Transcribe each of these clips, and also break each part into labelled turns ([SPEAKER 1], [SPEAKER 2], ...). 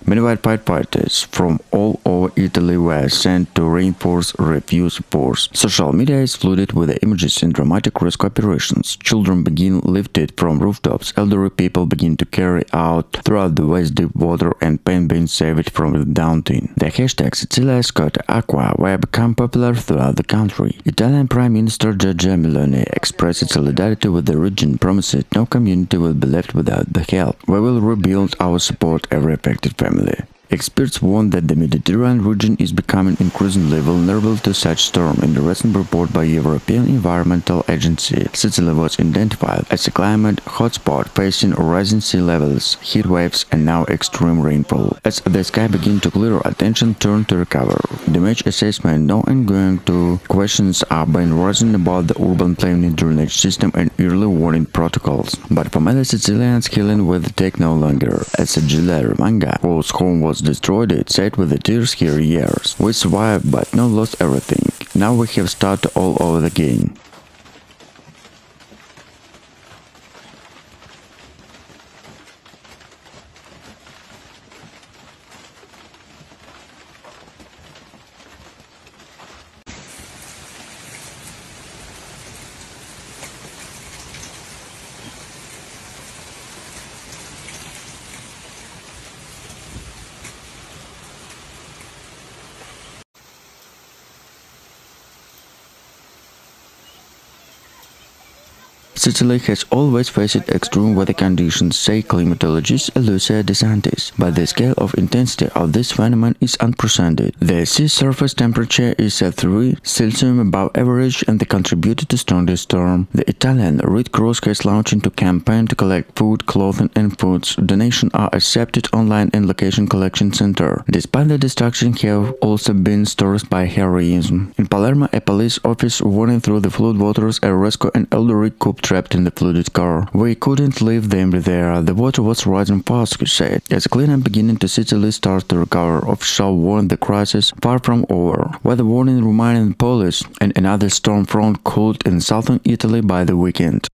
[SPEAKER 1] Meanwhile, firefighters from all over Italy were sent to reinforce refuse force. Social media is flooded with the images in dramatic rescue operations. Children begin lifted from rooftops, elderly people begin to carry out throughout the waist deep water, and pain being saved from the daunting. The hashtag Sicilia Scotta Aqua were become popular throughout the country. Italian Prime Minister Giorgia Meloni expressed its solidarity with the region, promising no community will be left without the help. We will rebuild our support every affected family. Experts warn that the Mediterranean region is becoming increasingly vulnerable to such storm. In the recent report by European Environmental Agency, Sicily was identified as a climate hotspot facing rising sea levels, heat waves, and now extreme rainfall. As the sky begins to clear, attention turned to recover. Damage assessment, no ongoing to questions are being raised about the urban planning drainage system and early warning protocols. But for many Sicilians, healing will take no longer. As a Giulia Manga, whose home was destroyed, it said with the tears here years. We survived but not lost everything. Now we have started all over again. Sicily has always faced extreme weather conditions, say climatologist Luca DeSantis, but the scale of intensity of this phenomenon is unprecedented. The sea surface temperature is at 3 Celsius above average and they contributed to strongest storm. The Italian Red Cross has launched a campaign to collect food, clothing and foods. Donations are accepted online in location collection center. Despite the destruction have also been stirred by heroism. In Palermo, a police officer warning through the flood waters a rescue an elderly couple trapped in the flooded car. We couldn't leave them there. The water was rising fast, he said. As cleanup beginning to Sicily starts to recover, officials warn the crisis far from over. Weather warning reminding police and another storm front cooled in southern Italy by the weekend.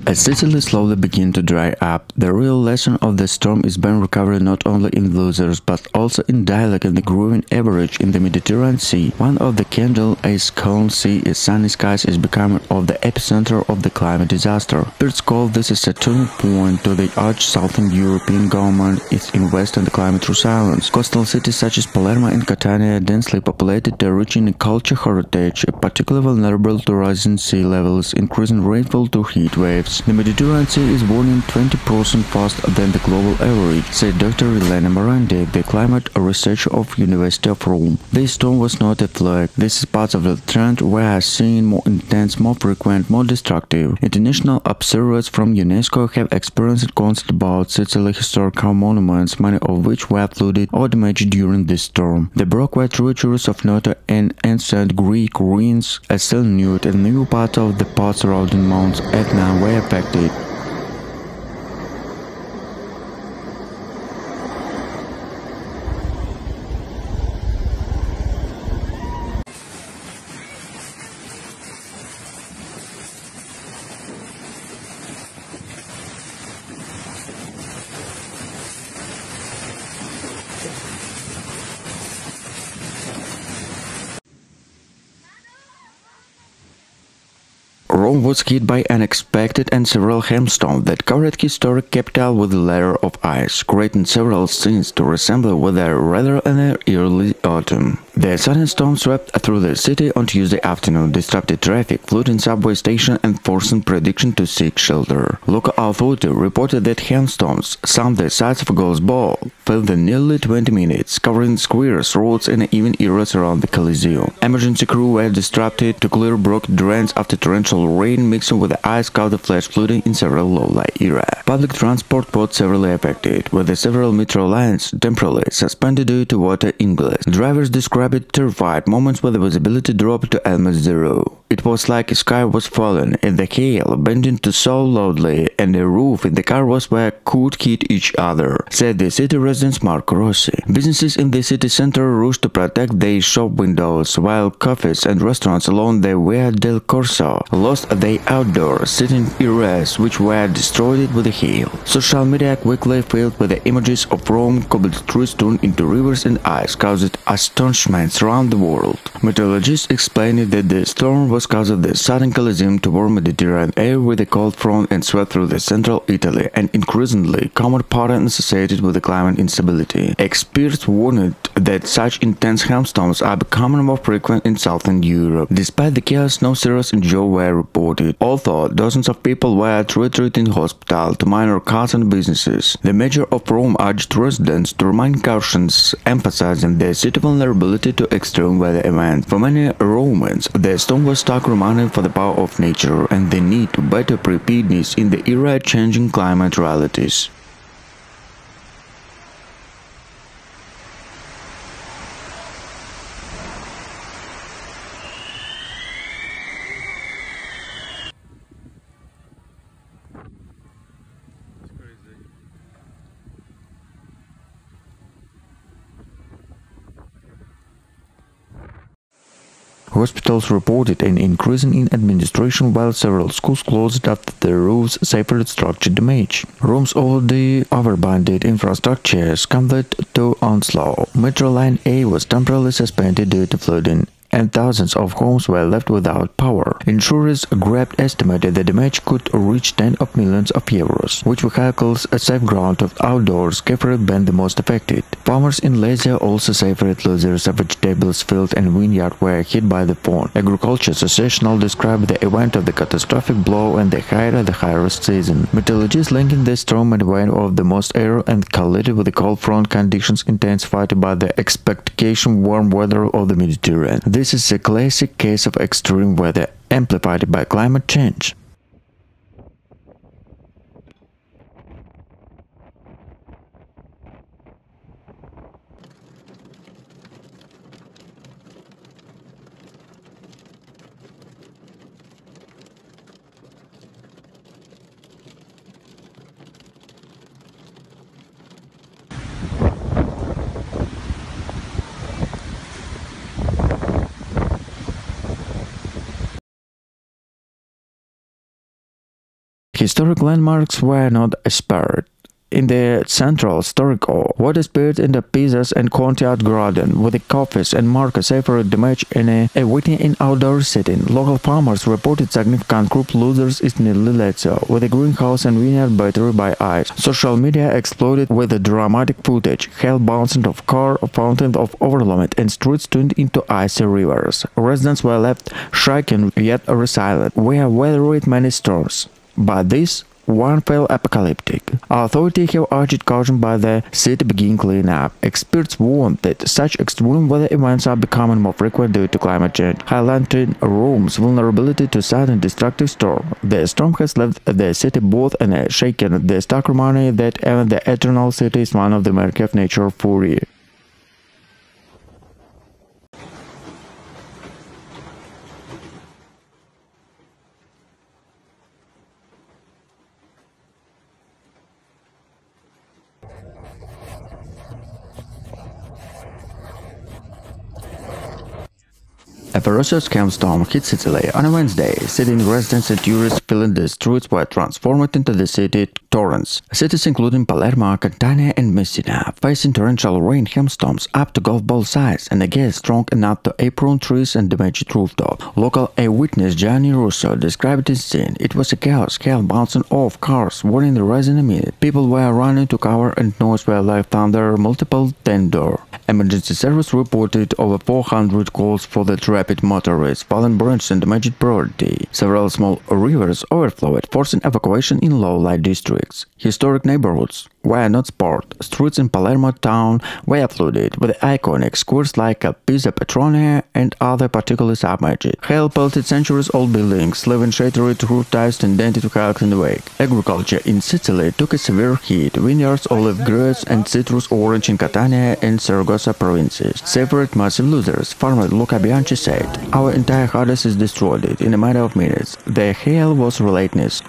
[SPEAKER 1] As Sicily slowly begins to dry up, the real lesson of the storm is being recovered not only in losers but also in dialogue and the growing average in the Mediterranean Sea. One of the candle ice calm sea is sunny skies is becoming of the epicenter of the climate disaster. Experts call this a turning point to the arch Southern European government is invest in the climate resilience. Coastal cities such as Palermo and Catania, densely populated, are reaching a culture heritage, particularly vulnerable to rising sea levels, increasing rainfall to heat waves. The Mediterranean Sea is warming 20% faster than the global average, said Dr. Elena Morandi, the climate researcher of University of Rome. This storm was not a fluke. This is part of the trend we are seeing more intense, more frequent, more destructive. International observers from UNESCO have experienced concerns about Sicily historical monuments, many of which were flooded or damaged during this storm. The Brockway treacherous of Noto and ancient Greek ruins are still nude, and new part of the parts surrounding Mount Etna were affected. Rome was hit by unexpected and several hailstorms that covered historic capital with a layer of ice, creating several scenes to resemble weather rather than early autumn. The sudden storm swept through the city on Tuesday afternoon, disrupted traffic, flooding subway station and forcing prediction to seek shelter. Local authority reported that hailstorms, some the size of a golf ball, fell in nearly 20 minutes, covering squares, roads and even areas around the Colosseum. Emergency crew were disrupted to clear broken drains after torrential rain mixing with the ice covered flash flooding in several low-lying areas. Public transport was severely affected, with the several metro lines temporarily suspended due to water ingress. Drivers described terrified moments where the visibility dropped to almost zero. It was like a sky was falling, and the hail bent into so loudly, and the roof in the car was where could hit each other, said the city resident Marco Rossi. Businesses in the city center rushed to protect their shop windows, while cafes and restaurants along the Via del Corso lost their outdoor sitting areas, which were destroyed with the hail. Social media quickly filled with the images of Rome cobbled streets turned into rivers and ice, caused astonishment around the world. Meteorologists explained that the storm was caused of the sudden Colosseum toward Mediterranean air with a cold front and swept through the central Italy, an increasingly common pattern associated with the climate instability. Experts warned that such intense hailstorms are becoming more frequent in southern Europe. Despite the chaos, no serious injuries were reported, although dozens of people were treated in hospital to minor cuts on businesses. The mayor of Rome urged residents to remain cautious, emphasizing the city's vulnerability to extreme weather events. For many Romans, the storm was stark reminder for the power of nature and the need to better preparedness in the era-changing climate realities. Hospitals reported an increase in administration while several schools closed after the roofs suffered structure damage. Rome's already overbundled infrastructure succumbed to onslaught. Metro Line A was temporarily suspended due to flooding, and thousands of homes were left without power. Insurers grabbed estimated the damage could reach tens of millions of euros, which vehicles safe ground of outdoors have been the most affected. Farmers in Lazio also suffered losses of vegetables field and vineyard were hit by the pond. Agriculture Association described the event of the catastrophic blow and the high-risk season. Meteorologists linking the storm and wind of the most air and collided with the cold front conditions intensified by the expectation warm weather of the Mediterranean. This is a classic case of extreme weather amplified by climate change. Historic landmarks were not spared. In the central historic hall, what appeared in the Pisa's and Conti Art Garden, with the cafes and markets suffered damage in a waiting in outdoor setting. Local farmers reported significant crop losses in Lazio, with a greenhouse and vineyard battered by ice. Social media exploded with the dramatic footage, hail bouncing off car, fountains of overwhelmed, and streets turned into icy rivers. Residents were left shaken yet resilient. We have weathered many storms, but this one felt apocalyptic. Authorities have urged caution by the city begin cleanup. Experts warn that such extreme weather events are becoming more frequent due to climate change, highlighting Rome's vulnerability to sudden destructive storm. The storm has left the city both and shaken the stark reminder that even the eternal city is one of the mercy of nature fury. A ferocious hailstorm hit Sicily on a Wednesday, city residents and tourists filling the streets were transformed into the city torrents. Cities including Palermo, Catania and Messina, facing torrential rain hailstorms up to golf ball size and a gale strong enough to apron trees and damaged rooftop. Local eyewitness Gianni Russo described the scene. It was a chaos, hail bouncing off cars, warning the rise in a minute. People were running to cover and noise were like thunder, multiple tender. Emergency service reported over 400 calls for the rapid motorists, fallen branches and damaged property. Several small rivers overflowed, forcing evacuation in low-light districts. Historic neighborhoods were not spared. Streets in Palermo town were flooded, with iconic squares like Pisa Petronia and other particularly submerged. Hail pelted centuries-old buildings, leaving shattered roof tiles and dented hulks in the wake. Agriculture in Sicily took a severe hit. Vineyards, olive groves, and citrus orange in Catania and Saragossa provinces suffered massive losers. Farmer Luca Bianchi said, "Our entire harvest is destroyed in a matter of minutes. The hail was relentless."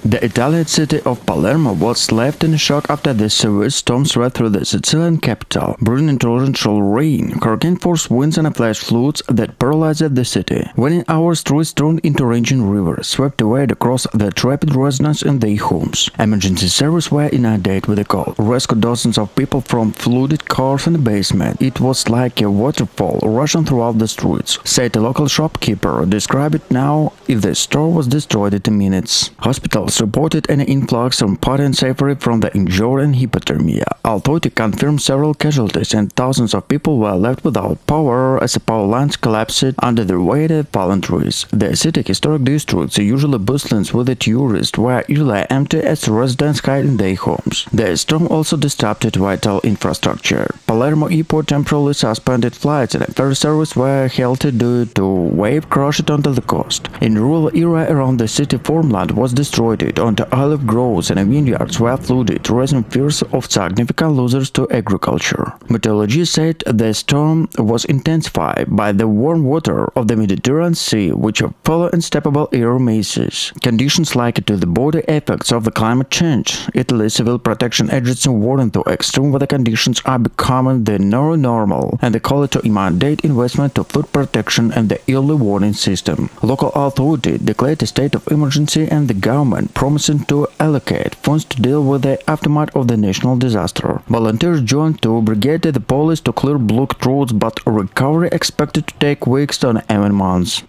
[SPEAKER 1] The Italian city of Palermo was left in shock after the severe storm swept through the Sicilian capital, bringing torrential rain, hurricane force winds and flash floods that paralyzed the city. Within hours, streets turned into raging rivers, swept away across the trapped residents in their homes. Emergency services were inundated with the cold, rescued dozens of people from flooded cars in the basement. It was like a waterfall rushing throughout the streets, said a local shopkeeper. Describe it now if the store was destroyed in minutes. Hospitals reported an influx of patients suffering from the injured and hypothermia. Authorities confirmed several casualties and thousands of people were left without power as the power lines collapsed under the weight of fallen trees. The city's historic districts, usually bustling with the tourists, were usually empty as residents hid in their homes. The storm also disrupted vital infrastructure. Palermo Airport temporarily suspended flights and ferry service were halted due to wave crashed onto the coast. In the rural area around the city, farmland was destroyed onto olive groves and vineyards were flooded, raising fears of significant losses to agriculture. Meteorology said the storm was intensified by the warm water of the Mediterranean Sea, which follow unstoppable air masses. Conditions like to the border effects of the climate change. Italy's Civil Protection Agency warned that extreme weather conditions are becoming the new normal, and they called to mandate investment to flood protection and the early warning system. Local authorities declared a state of emergency, and the government promising to allocate funds to deal with the aftermath of the national disaster. Volunteers joined to brigade the police to clear blocked roads, but recovery expected to take weeks to even months.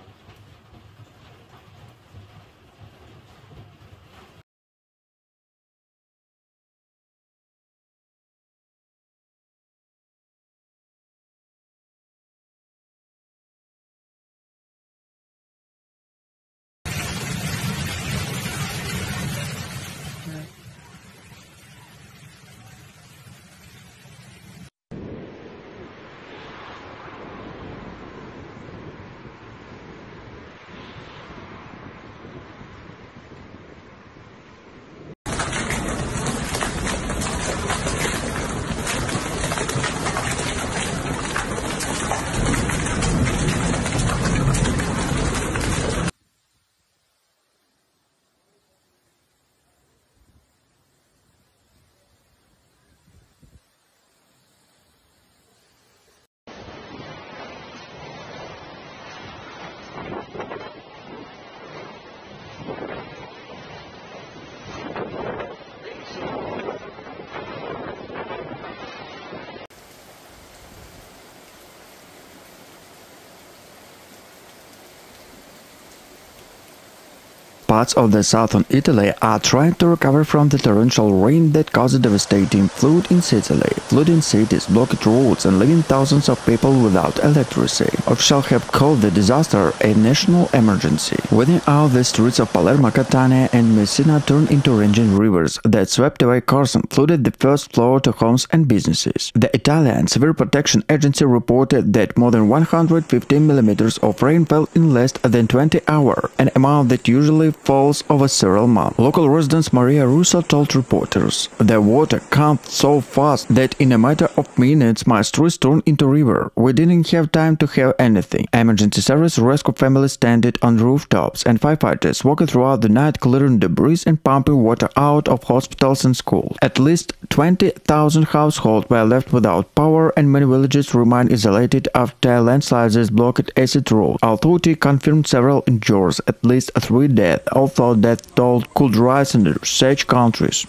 [SPEAKER 1] Parts of the southern Italy are trying to recover from the torrential rain that caused devastating flood in Sicily. Flooding cities, blocked roads, and leaving thousands of people without electricity. Officials have called the disaster a national emergency. Within hours, the streets of Palermo, Catania, and Messina turned into raging rivers that swept away cars and flooded the first floor to homes and businesses. The Italian Civil Protection Agency reported that more than 115 millimeters of rain fell in less than 20 hours, an amount that usually falls over several months. Local resident Maria Russo told reporters, "The water came so fast that in a matter of minutes my streets turned into river. We didn't have time to have anything." Emergency service rescued families standing on rooftops, and firefighters worked throughout the night clearing debris and pumping water out of hospitals and schools. At least 20,000 households were left without power, and many villages remain isolated after landslides blocked acid roads. Authorities confirmed several injuries, at least 3 deaths, although death toll could rise in such countries.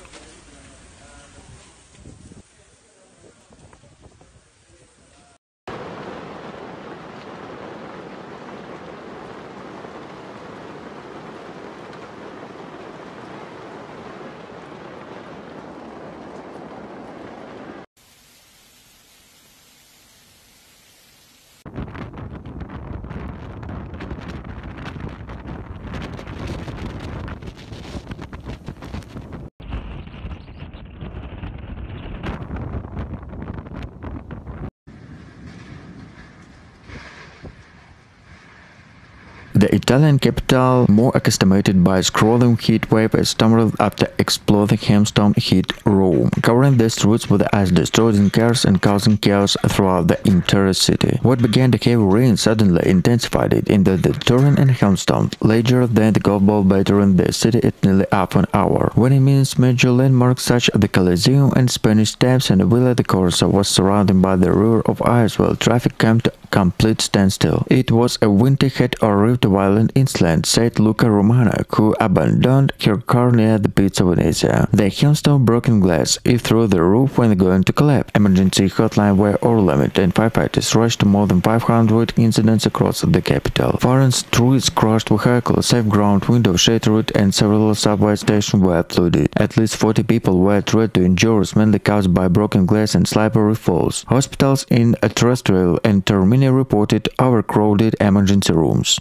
[SPEAKER 1] The Italian capital, more accustomed by scrolling heat wave, stumbled after exploding hailstorm hit Rome, covering the streets with ice, destroying cars and causing chaos throughout the entire city. What began the heavy rain suddenly intensified it into the torrent and hailstorm, larger than the golf ball battering the city at nearly half an hour. When it means major landmarks such as the Colosseum and Spanish Steps and Via del Corso was surrounded by the river of ice while traffic came to complete standstill. It was a winter had arrived a violent incident, said Luca Romano, who abandoned her car near the Pizza Venezia. The hailstorm broke in glass it through the roof when going to collapse. Emergency hotline were overwhelmed and firefighters rushed to more than 500 incidents across the capital. Foreign streets crushed vehicles, safe ground windows shattered, and several subway stations were flooded. At least 40 people were treated to injuries, mainly caused by broken glass and slippery falls. Hospitals in Terrestrial and Termini reported overcrowded emergency rooms.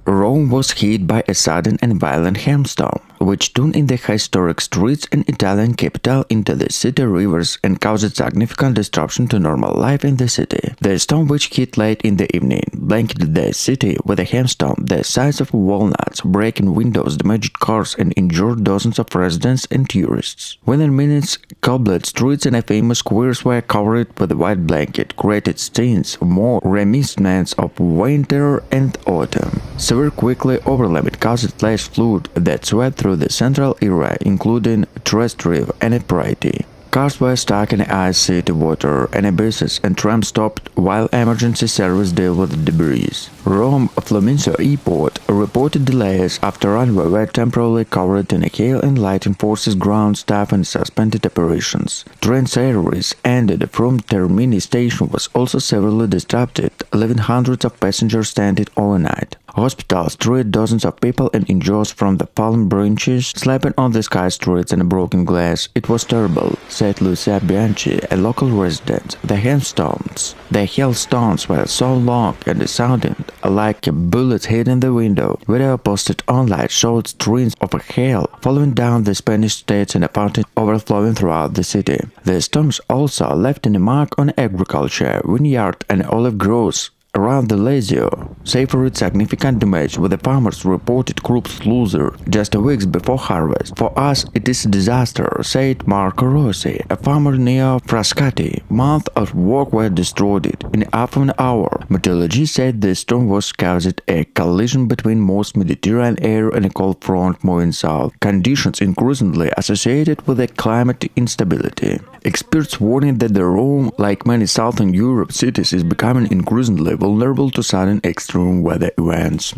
[SPEAKER 1] Rome was hit by a sudden and violent hailstorm, which turned in the historic streets and Italian capital into the city rivers and caused significant disruption to normal life in the city. The storm, which hit late in the evening, blanketed the city with a hailstorm the size of walnuts, breaking windows, damaged cars, and injured dozens of residents and tourists. Within minutes, cobbled streets and famous squares were covered with a white blanket, created scenes more reminiscent of winter and autumn. Severe quickly overlapped caused flash flood that swept through the central area, including Terrestrial and Prati. Cars were stuck in ice, city water, and buses and trams stopped while emergency service dealt with debris. Rome Florence Airport reported delays after runway were temporarily covered in hail and lightning forces ground staff and suspended operations. Train service ended from Termini station was also severely disrupted, leaving hundreds of passengers stranded overnight. Hospitals treated dozens of people and injuries from the fallen branches, slapping on the sky streets and broken glass. It was terrible, said Lucia Bianchi, a local resident. The hailstones were so long and sounded like bullets hitting the window. Video posted online showed streams of hail falling down the Spanish states and a fountain overflowing throughout the city. The storms also left a mark on agriculture, vineyard and olive groves around the Lazio, suffered significant damage, with the farmers reported crops loser just weeks before harvest. For us, it is a disaster, said Marco Rossi, a farmer near Frascati. Months of work were destroyed in half an hour. Meteorologists said the storm was caused a collision between most Mediterranean air and a cold front moving south, conditions increasingly associated with a climate instability. Experts warning that the Rome, like many southern Europe cities, is becoming increasingly vulnerable to sudden extreme weather events.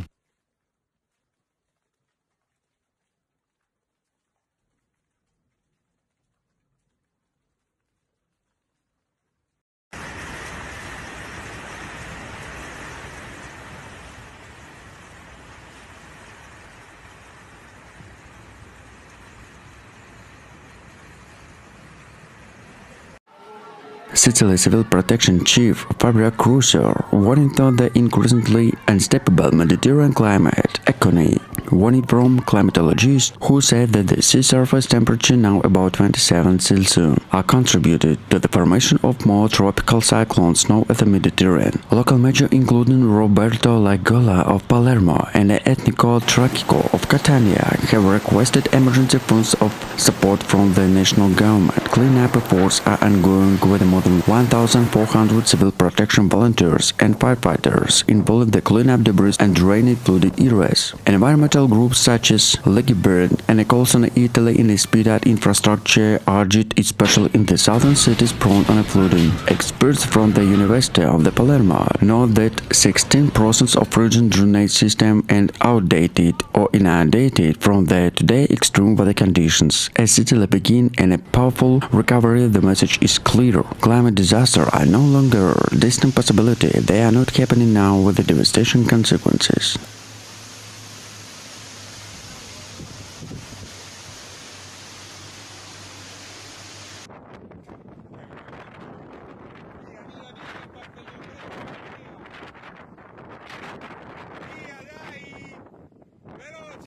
[SPEAKER 1] Sicily Civil Protection Chief Fabio Crusoe warning on the increasingly unstable Mediterranean climate economy, warning from climatologists who said that the sea surface temperature, now about 27 Celsius, are contributed to the formation of more tropical cyclones now at the Mediterranean. Local media, including Roberto Gualtieri of Palermo and Etnico Tragico of Catania, have requested emergency funds of support from the national government. Cleanup efforts are ongoing with more than 1,400 civil protection volunteers and firefighters involved in the cleanup debris and drainage flooded areas. Environmental Environmental groups such as Bird and Colosseum, Italy in the speed-out infrastructure urged, especially in the southern cities prone to flooding. Experts from the University of the Palermo note that 16% of region drainage system and outdated or inundated from the today extreme weather conditions. As Italy begin in a powerful recovery, the message is clear. Climate disasters are no longer a distant possibility. They are not happening now with the devastation consequences.